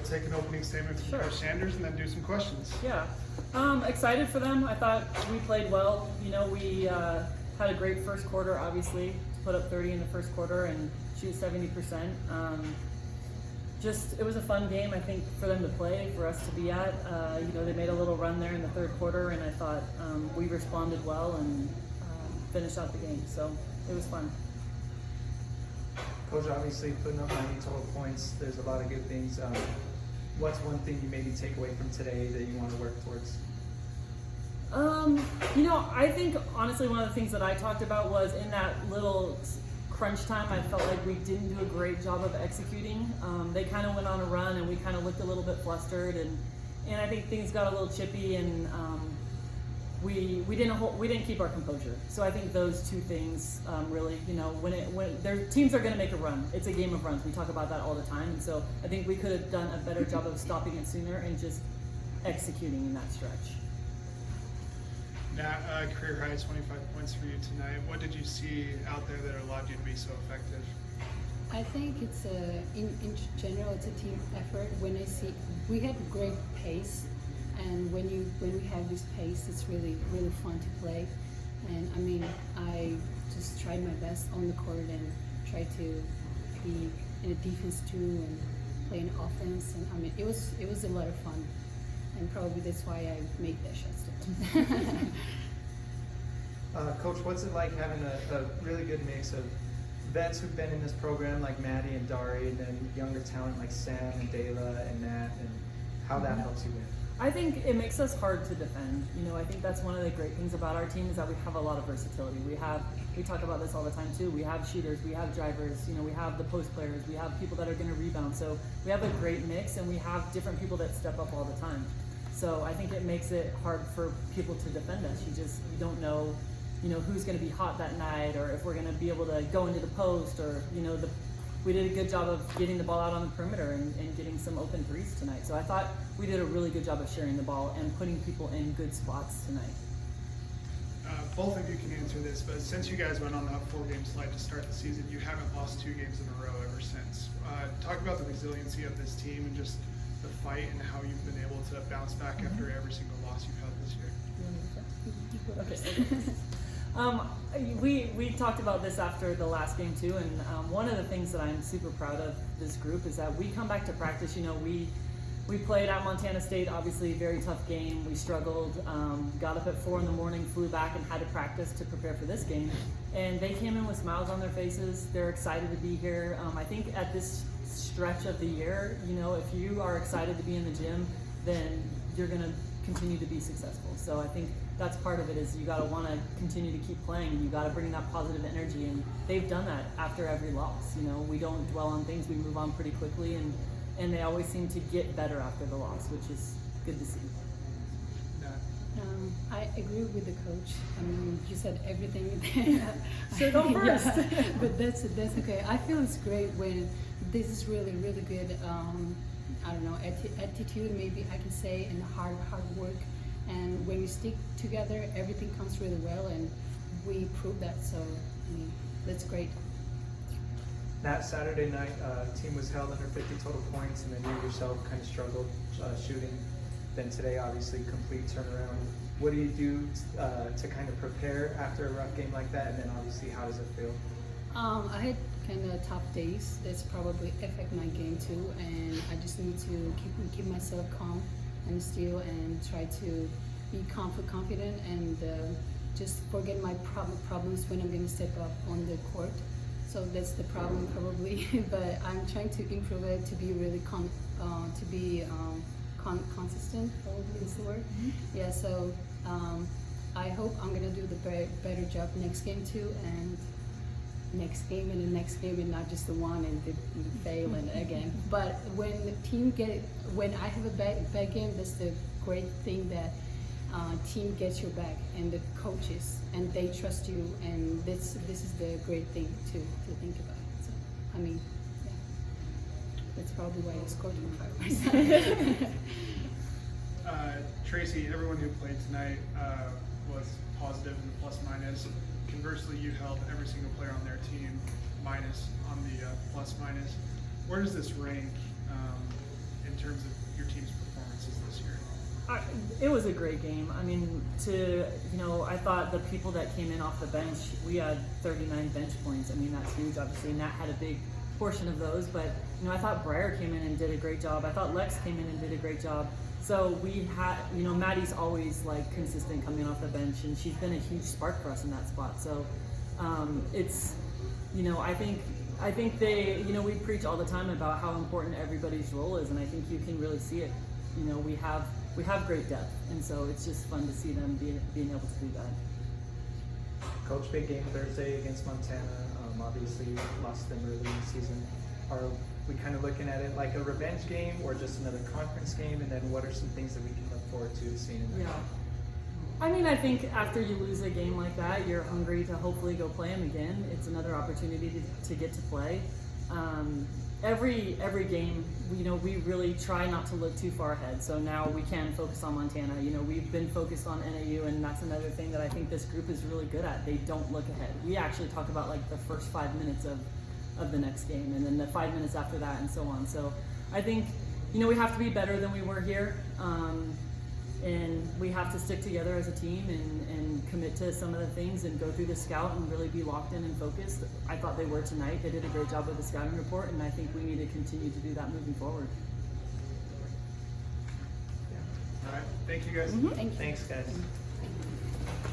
take an opening statement from Coach Sanders and then do some questions. Yeah. Excited for them. I thought we played well. You know, we had a great first quarter, obviously, to put up 30 in the first quarter and shoot 70%. It was a fun game, I think, for them to play, for us to be at. You know, they made a little run there in the third quarter, and I thought we responded well and finished out the game. So it was fun. Coach, obviously putting up 90 total points, there's a lot of good things. What's one thing you maybe take away from today that you want to work towards? You know, I think honestly one of the things that I talked about was in that little crunch time, I felt like we didn't do a great job of executing. They kind of went on a run and we kind of looked a little bit flustered, and I think things got a little chippy, and we didn't keep our composure. So I think those two things really, you know, when their teams are going to make a run, it's a game of runs. We talk about that all the time, and so I think we could have done a better job of stopping it sooner and just executing in that stretch. Nat, career high 25 points for you tonight. What did you see out there that allowed you to be so effective? I think it's in general it's a team effort. When I see we had great pace, and when we have this pace, it's really fun to play. And I mean, I just tried my best on the court and tried to be in a defense too and play in offense. And I mean, it was a lot of fun, and probably that's why I make that shot still. Coach, what's it like having a really good mix of vets who've been in this program like Maddie and Dari, and then younger talent like Sam and Dayla and Nat, and how that helps you win? I think it makes us hard to defend. You know, I think that's one of the great things about our team is that we have a lot of versatility. We talk about this all the time too. We have shooters, we have drivers, you know, we have the post players, we have people that are going to rebound. So we have a great mix, and we have different people that step up all the time. So I think it makes it hard for people to defend us. You don't know, you know, who's going to be hot that night, or if we're going to be able to go into the post, or, you know, we did a good job of getting the ball out on the perimeter and getting some open threes tonight. So I thought we did a really good job of sharing the ball and putting people in good spots tonight. Both of you can answer this, but since you guys went on that 4-game slide to start the season, you haven't lost 2 games in a row ever since. Talk about the resiliency of this team and just the fight and how you've been able to bounce back after every single loss you've had this year. Okay. We talked about this after the last game too, and one of the things that I'm super proud of this group is that we come back to practice. You know, we played at Montana State, obviously a very tough game. We struggled, got up at 4 in the morning, flew back and had to practice to prepare for this game. And they came in with smiles on their faces. They're excited to be here. I think at this stretch of the year, you know, if you are excited to be in the gym, then you're going to continue to be successful. So I think that's part of it, is you got to want to continue to keep playing, and you got to bring that positive energy, and they've done that after every loss. You know, we don't dwell on things, we move on pretty quickly, and they always seem to get better after the loss, which is good to see. I agree with the coach. I mean, you said everything. So go first. Yeah, but that's okay. I feel it's great when this is really good. I don't know, attitude, maybe I can say, and hard work. And when we stick together, everything comes really well, and we prove that. So I mean, that's great. That Saturday night, team was held under 50 total points, and then you yourself kind of struggled shooting. Then today, obviously, complete turnaround. What do you do to kind of prepare after a rough game like that? And then obviously, how does it feel? I had kind of tough days. That's probably affect my game too, and I just need to keep myself calm and still, and try to be confident, and just forget my problems when I'm going to step up on the court. So that's the problem probably, but I'm trying to improve it to be really consistent, probably is the word. Mm-hmm. Yeah, so I hope I'm gonna do the better job next game too, and next game and the next game, and not just the one and the fail and again. But when the team when I have a bad game, that's the great thing, that team gets your back, and the coaches, and they trust you, and this is the great thing to think about. So I mean, yeah, that's probably why I scored 25%. Tracy, everyone who played tonight was positive in the plus minus. Conversely, you held every single player on their team minus on the plus minus. Where does this rank in terms of your team's performances this year? It was a great game. I mean, I thought the people that came in off the bench, we had 39 bench points. I mean, that's huge. Obviously, Nat had a big portion of those, but I thought Breyer came in and did a great job. I thought Lex came in and did a great job. So we had, Maddie's always like consistent coming off the bench, and she's been a huge spark for us in that spot. So it's, I think they, we preach all the time about how important everybody's role is, and I think you can really see it. We have great depth, and so it's just fun to see them being able to do that. Coach, big game Thursday against Montana. Obviously, lost them early in the season. Are we kind of looking at it like a revenge game or just another conference game? And then what are some things that we can look forward to seeing in that game? I mean, I think after you lose a game like that, you're hungry to hopefully go play them again. It's another opportunity to get to play. Every game, we really try not to look too far ahead. So now we can focus on Montana. We've been focused on NAU, and that's another thing that I think this group is really good at. They don't look ahead. We actually talk about like the first 5 minutes of the next game, and then the 5 minutes after that, and so on. So I think, we have to be better than we were here. And we have to stick together as a team and commit to some of the things and go through the scout and really be locked in and focused. I thought they were tonight. They did a great job with the scouting report, and I think we need to continue to do that moving forward. All right, thank you guys. Thank you. Thanks, guys.